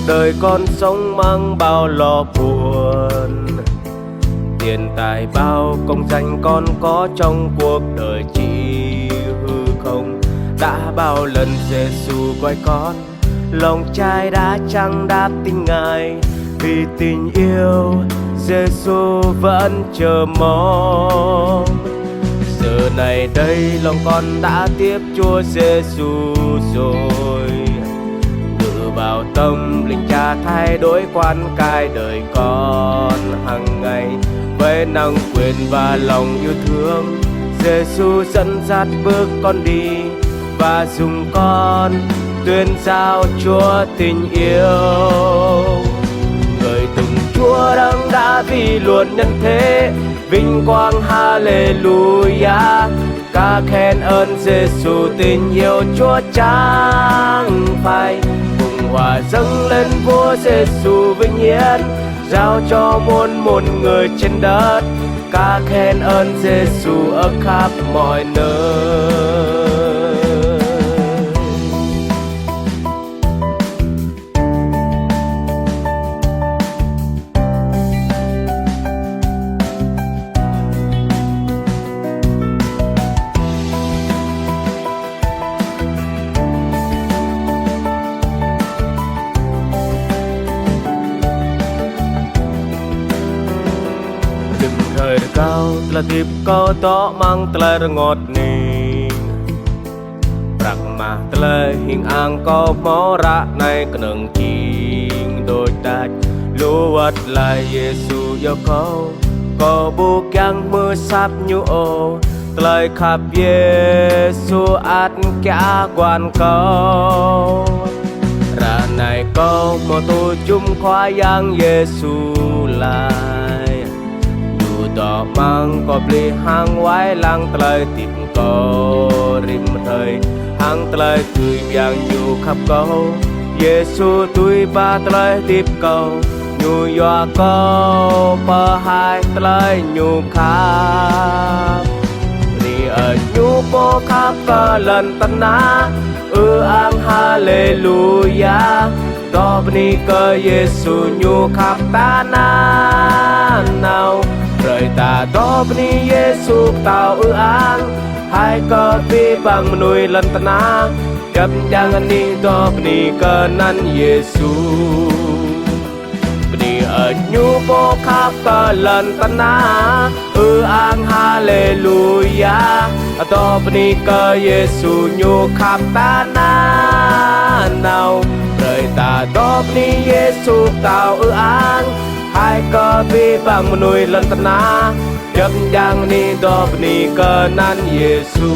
đời con sống mang bao lo buồn. Tiền tài bao công danh con có trong cuộc đời chỉ hư không. Đã bao lần Giêsu gọi con, lòng trai đã chẳng đáp tin Ngài. Vì tình yêu Giêsu vẫn chờ mong. Giờ này đây lòng con đã tiếp Chúa Giêsu rồi. Ngự vào tâm linh Cha thay đổi quan cai đời con hàng ngày. Với năng quyền và lòng yêu thương, Giêsu dẫn dắt bước con đi và dùng con tuyên giao Chúa tình yêu. Người từng Chúa đấng đã vì luôn nhân thế, vinh quang Hallelujah. Ca khen ơn Giêsu tình yêu Chúa chẳng phai. Cùng hòa dâng lên vua Giêsu vinh hiển, giao cho muôn người trên đất. Ca khen ơn Giêsu ở khắp mọi nơi. Thời kau telah tip kau tok mang telah rengot ning Prak mah telah hing ang kau morak naik keneng king đôi đạch luat là Giêsu yêu kau buộc yang mưa sắp nhu ô telah khắp Giêsu át cả quan kau ra này kau mau tu chung khoa yang Giêsu lại đỏ mang có bli hang quái lang tơi tìm cô rim thời hang tơi cười yang nhu khắp câu Giêsu tuổi ba tơi tiếp câu nhu doa câu pa hai tơi nhu khắp ni ở nhu po khắp có lần tân na ang Hallelujah đó bni cơ Giêsu nhu khắp ta na nào rồi ta đó bni Giêsu tao ang hai cơ vi bằng nuôi lần tana gặp jangan ni đó bni cơ nan Giêsu bni ở nhu po khắp cơ lần tana ang Hallelujah đó bni cơ Giêsu nhu khắp ta na nào rồi ta đó bni Giêsu tao ang hai cơ vi bằng nuôi lần tana chấp giang ni đo ni cơ nan Giêsu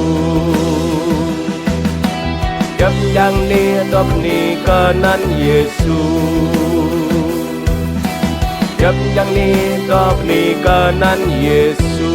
chấp giang ni đo ni cơ nan Giêsu chấp giang ni đo ni cơ nan Giêsu